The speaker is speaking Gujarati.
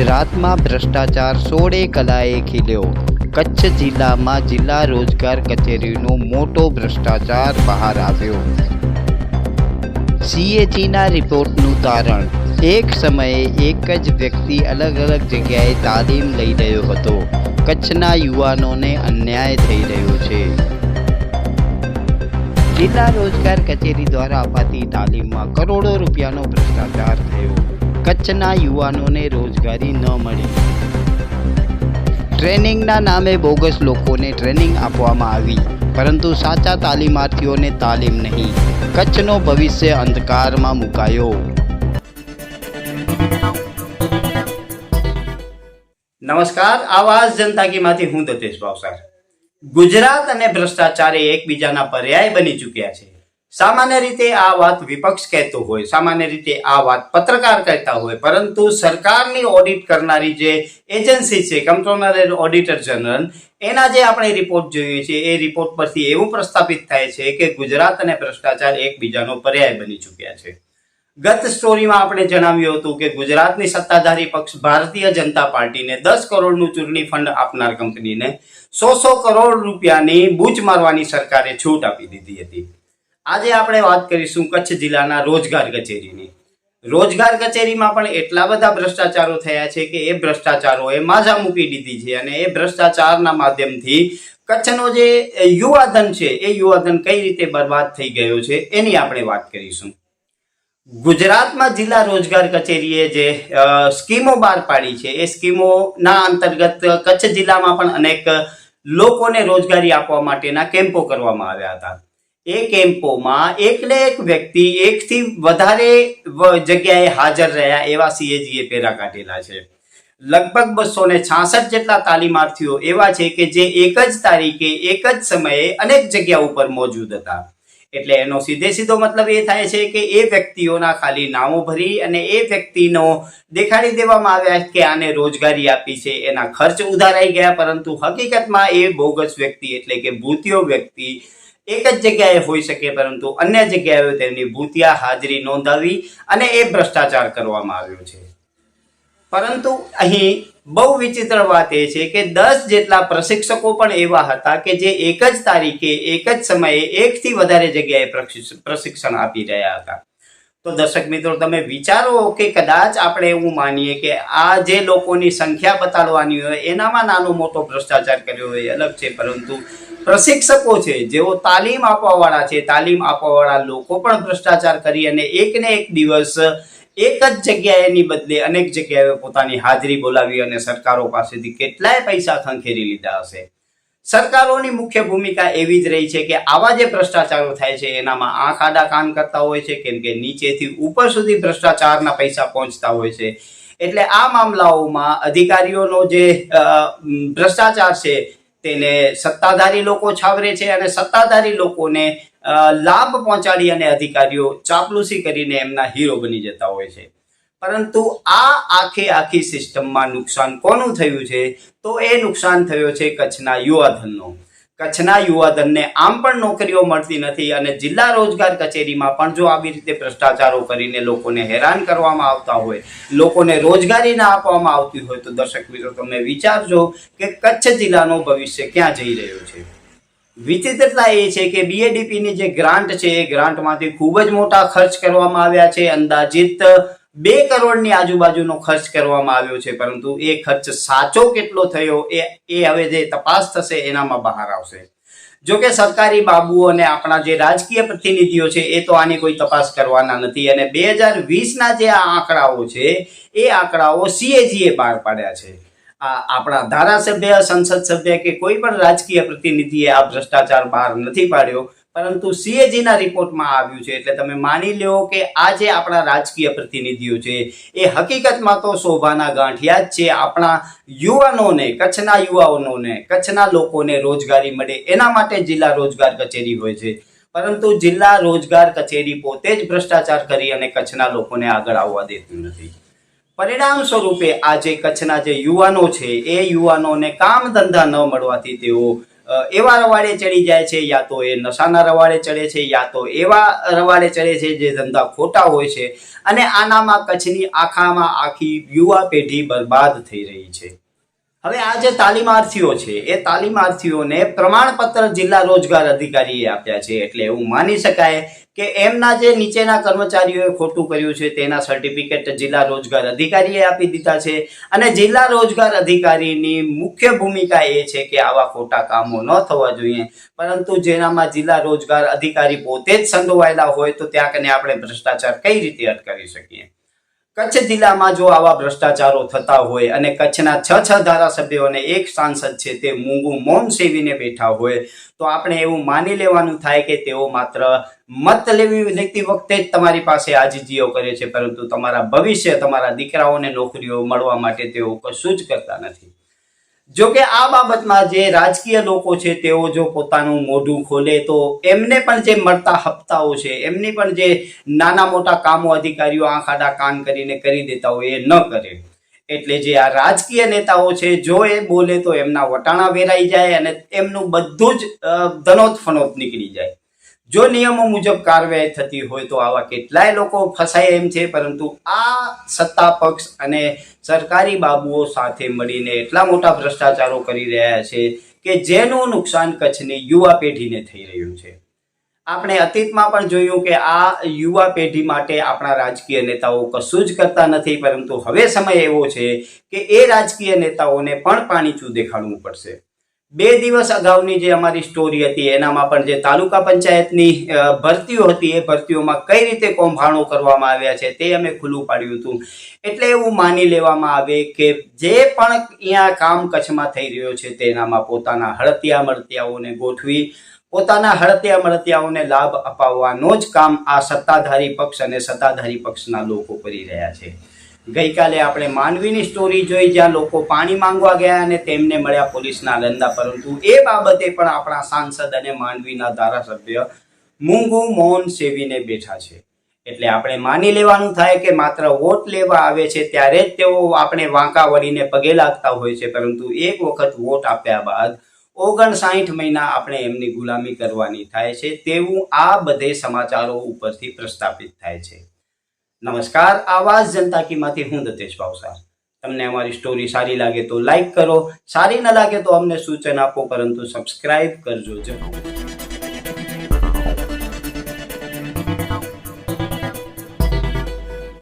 ગુજરાતમાં ભ્રષ્ટાચાર સોળે કલાએ ખીલ્યો। કચ્છ જિલ્લામાં જિલ્લા રોજગાર કચેરીનો મોટો ભ્રષ્ટાચાર બહાર આવ્યો। CAGના રિપોર્ટનું તારણ। એક સમયે એક જ વ્યક્તિ અલગ અલગ જગ્યાએ તાલીમ લઈ રહ્યો હતો। કચ્છના યુવાનોને અન્યાય થઈ રહ્યો છે। જિલ્લા રોજગાર કચેરી દ્વારા અપાતી તાલીમમાં કરોડો રૂપિયાનો ભ્રષ્ટાચાર થયો। કચ્છના યુવાનોને રોજગારી ન મળી। ટ્રેનિંગના નામે બોગસ લોકોને ટ્રેનિંગ આપવામાં આવી, પરંતુ સાચા તાલીમાર્થીઓને તાલીમ નહીં। કચ્છનો ભવિષ્ય અંધકારમાં મુકાયો। નમસ્કાર, આવાજ જનતા કીમાંથી હું દતેશ ભાવસાર। ગુજરાત અને ભ્રષ્ટાચાર એકબીજાના પર્યાય બની ચૂક્યા છે। સામાન્ય રીતે આ વાત વિપક્ષ કહેતો હોય, સામાન્ય રીતે આ વાત પત્રકાર કહેતા હોય, પરંતુ સરકારની ઓડિટ કરનારી જે એજન્સી છે, કંટ્રોલર ઓડિટર જનરલ, એના જે આપણે રિપોર્ટ જોઈએ છે, એ રિપોર્ટ પરથી એવું પ્રસ્થાપિત થાય છે કે ગુજરાત અને ભ્રષ્ટાચાર એકબીજાનો પર્યાય બની ચૂક્યા છે। ગત સ્ટોરીમાં આપણે જણાવ્યું હતું કે ગુજરાતની સત્તાધારી પક્ષ ભારતીય જનતા પાર્ટીને 10 કરોડનું ચૂંટણી ફંડ આપનાર કંપનીને 100 કરોડ રૂપિયાની બૂચ મારવાની સરકારે છૂટ આપી દીધી હતી। આજે આપણે વાત કરીશું કચ્છ જિલ્લાના રોજગાર કચેરીની। રોજગાર કચેરીમાં પણ એટલા બધા ભ્રષ્ટાચારો થયા છે કે એ ભ્રષ્ટાચારોએ માઝા મૂકી દીધી છે, અને એ ભ્રષ્ટાચારના માધ્યમથી કચ્છનો જે યુવાધન છે એ યુવાધન કઈ રીતે બરબાદ થઈ ગયો છે એની આપણે વાત કરીશું। ગુજરાતમાં જિલ્લા રોજગાર કચેરીએ જે સ્કીમો બહાર પાડી છે, એ સ્કીમોના અંતર્ગત કચ્છ જિલ્લામાં પણ અનેક લોકોને રોજગારી આપવા માટેના કેમ્પો કરવામાં આવ્યા હતા। એ કેમ્પોમાં એકને એક વ્યક્તિ એકથી વધારે જગ્યાએ હાજર રહ્યા એવા CAGએ પેરા કાઢેલા છે। લગભગ 266 જેટલા તાલીમાર્થીઓ એવા છે કે જે એક જ તારીખે એક જ સમયે અનેક જગ્યા ઉપર મોજૂદ હતા। એટલે એનો સીધો મતલબ એ થાય છે કે એ વ્યક્તિઓના ખાલી નામો ભરી અને એ વ્યક્તિનો દેખાડી દેવામાં આવ્યા કે આને રોજગારી આપી છે, એના ખર્ચ ઉધારાઈ ગયા, પરંતુ હકીકતમાં એ બોગસ વ્યક્તિ એટલે કે ભૂતિયો વ્યક્તિ એક જ જગ્યાએ હોઈ શકે, પરંતુ અન્ય જગ્યાએ તેમની ભૂતિયા હાજરી નોંધાવી અને એ ભ્રષ્ટાચાર કરવામાં આવ્યો છે। પરંતુ અહીં બહુ વિચિત્ર વાત એ છે કે 10 જેટલા પ્રશિક્ષકો પણ એવા હતા કે જે એક જ તારીખે એક જ સમયે એકથી વધારે જગ્યાએ પ્રશિક્ષણ આપી રહ્યા હતા। તો દર્શક મિત્રો, તમે વિચારો કે કદાચ આપણે એવું માનીએ કે આ જે લોકોની સંખ્યા બતાડવાની હોય એનામાં નાનો મોટો ભ્રષ્ટાચાર કર્યો હોય અલગ છે, પરંતુ પ્રશિક્ષકો છે, જેઓ તાલીમ આપવાવાળા છે, તાલીમ આપવાવાળા લોકો પણ ભ્રષ્ટાચાર કરી અને એકને એક દિવસ એક જ જગ્યાએની બદલે અનેક જગ્યાએ પોતાની હાજરી બોલાવી અને સરકારો પાસેથી કેટલાય પૈસા ખંખેરી લીધા હશે। સરકારોની મુખ્ય ભૂમિકા એવી જ રહી છે કે આવા જે ભ્રષ્ટાચારો થાય છે એનામાં આંખ આડા કાન કરતા હોય છે, કેમ કે નીચેથી ઉપર સુધી ભ્રષ્ટાચારના પૈસા પહોંચતા હોય છે। એટલે આ મામલાઓમાં અધિકારીઓનો જે ભ્રષ્ટાચાર છે તેને સત્તાધારી લોકો છાવરે છે, અને સત્તાધારી લોકોને લાભ પહોંચાડી અને અધિકારીઓ ચાપલુસી કરીને એમના હીરો બની જતા હોય છે। પરંતુ આ આખી સિસ્ટમમાં નુકસાન કોનું થયું છે? તો એ નુકસાન થયો છે કચ્છના યુવાધનનો। કચ્છના યુવાધનને આમ પણ નોકરીઓ મળતી નથી, અને જિલ્લા રોજગાર કચેરીમાં પણ જો આવી રીતે ભ્રષ્ટાચારો કરીને લોકોને હેરાન કરવામાં આવતા હોય, લોકોને રોજગારી ના આપવામાં આવતી હોય, તો દર્શક મિત્રો તમે વિચારજો કે કચ્છ જિલ્લાનો ભવિષ્ય ક્યાં જઈ રહ્યો છે। વિચિત્રતા એ છે કે BADPની જે ગ્રાન્ટ છે એ ગ્રાન્ટમાંથી ખૂબ જ મોટા ખર્ચ કરવામાં આવ્યા છે। અંદાજિત 2 કરોડની આજુબાજુનો ખર્ચ કરવામાં આવ્યો છે, પરંતુ એ ખર્ચ સાચો કેટલો થયો એ હવે જે તપાસ થશે એનામાં બહાર આવશે। જો કે સરકારી બાબુઓ અને આપણા જે રાજકીય પ્રતિનિધિઓ છે એ તો આની કોઈ તપાસ કરવાના નથી, અને 2020ના જે આ આંકડાઓ છે એ આંકડાઓ CAGએ બહાર પાડ્યા છે। આપણા ધારાસભ્ય, સંસદ સભ્ય કે કોઈ પણ રાજકીય પ્રતિનિધિએ આ ભ્રષ્ટાચાર બહાર નથી પાડ્યો, પરંતુ CAGના રિપોર્ટમાં આવ્યું છે। એટલે તમે માની લો કે આ જે આપણા રાજકીય પ્રતિનિધિઓ છે એ હકીકતમાં તો શોભાના ગાંઠિયા જ છે। આપણા યુવાનોને, કચ્છના યુવાનોને, કચ્છના લોકોને રોજગારી મળે એના માટે જિલ્લા રોજગાર કચેરી હોય છે, પરંતુ જિલ્લા રોજગાર કચેરી પોતે જ ભ્રષ્ટાચાર કરી અને કચ્છના લોકોને આગળ આવવા દેતું નથી। પરિણામ સ્વરૂપે આજે કચ્છના જે યુવાનો છે એ યુવાનોને કામ ધંધા ન મળવાથી તેઓ એવા રવાડે ચડી જાય છે, યા તો એ નશાના રવાડે ચડે છે, યા તો એવા રવાડે ચડે છે જે ધંધા ખોટા હોય છે. અને આનામાં કચ્છની આખી યુવા પેઢી બરબાદ થઈ રહી છે. હવે આ જે તાલીમાર્થીઓ છે એ તાલીમાર્થીઓને પ્રમાણપત્ર જિલ્લા રોજગાર અધિકારીએ આપ્યા છે, એટલે એવું માની શકાય કે એમના જે નીચેના કર્મચારીઓએ ખોટું કર્યું છે તેના સર્ટિફિકેટ જિલ્લા રોજગાર અધિકારીએ આપી દીધા છે. અને જિલ્લા રોજગાર અધિકારીની મુખ્ય ભૂમિકા એ છે કે આવા ખોટા કામો ન થવા જોઈએ, પરંતુ જેનામાં જિલ્લા રોજગાર અધિકારી પોતે જ સંડોવાયેલા હોય તો ત્યાં કને આપણે ભ્રષ્ટાચાર કઈ રીતે અટકાવી શકીએ? કચ્છ જિલ્લામાં જો આવા ભ્રષ્ટાચારો થતા હોય અને કચ્છના 6 ધારાસભ્યો અને 1 સાંસદ છે તે મૂંગું મૌન સેવીને બેઠા હોય તો આપણે એવું માની લેવાનું થાય કે તેઓ માત્ર મત લેતી વખતે જ તમારી પાસે આજીજીઓ કરે છે, પરંતુ તમારા ભવિષ્ય, તમારા દીકરાઓને નોકરીઓ મળવા માટે તેઓ કશું જ કરતા નથી. જો કે આ બાબતમાં જે રાજકીય લોકો છે તેઓ જો પોતાનું મોઢું ખોલે તો એમને પણ જે મળતા હપ્તાઓ છે, એમની પણ જે નાના મોટા કામો અધિકારીઓ આંખ આડા કાન કરીને કરી દેતા હોય એ ન કરે. એટલે જે આ રાજકીય નેતાઓ છે જો એ બોલે તો એમના વટાણા વેરાઈ જાય અને એમનું બધું જ ધનોત ફનોત નીકળી જાય. જો નિયમો મુજબ કાર્યવાહી થતી હોય તો આવા કેટલાય લોકો ફસાય એમ છે, પરંતુ આ સત્તા પક્ષ અને સરકારી બાબુઓ સાથે મળીને એટલા મોટા ભ્રષ્ટાચારો કરી રહ્યા છે કે જેનું નુકસાન કચ્છની યુવા પેઢીને થઈ રહ્યું છે. આપણે અતીતમાં પણ જોયું કે આ યુવા પેઢી માટે આપણા રાજકીય નેતાઓ કશું જ કરતા નથી, પરંતુ હવે સમય એવો છે કે એ રાજકીય નેતાઓને પણ પાણીચું દેખાડવું પડશે. 2 દિવસ અગાઉની જે અમારી સ્ટોરી હતી એનામાં પણ જે તાલુકા પંચાયતની ભરતીઓ હતી એ ભરતીઓમાં કઈ રીતે કૌભાંડો કરવામાં આવ્યા છે તે અમે ખુલ્લું પાડ્યું હતું. એટલે એવું માની લેવામાં આવે કે જે પણ અહીંયા કામ કચ્છમાં થઈ રહ્યો છે તેનામાં પોતાના હળતિયા મળતિયાઓને ગોઠવી પોતાના હળતિયા મળતિયાઓને લાભ અપાવવાનો જ કામ આ સત્તાધારી પક્ષ અને સત્તાધારી પક્ષના લોકો કરી રહ્યા છે. ગઈકાલે આપણે માંડવીની સ્ટોરી જોઈ જ્યાં લોકો પાણી માંગવા ગયા અને તેમને મળ્યા પોલીસના દંડા, પરંતુ એ બાબતે પણ આપણા સાંસદ અને માંડવીના ધારાસભ્ય મૂંગું મૌન સેવીને બેઠા છે. એટલે આપણે માની લેવાનું થાય કે માત્ર વોટ લેવા આવે છે ત્યારે જ તેઓ આપણે વાંકા વળીને પગે લાગતા હોય છે, પરંતુ એક વખત વોટ આપ્યા બાદ 59 મહિના આપણે એમની ગુલામી કરવાની થાય છે તેવું આ બધે સમાચારો ઉપરથી પ્રસ્થાપિત થાય છે. નમસ્કાર, આવાજ જનતા કી માંથી હું દતેશ ભાવસાર. તમને અમારી સ્ટોરી સારી લાગે તો લાઈક કરો, સારી ન લાગે તો અમને સૂચન આપો, પરંતુ સબસ્ક્રાઇબ કરજો જરૂર.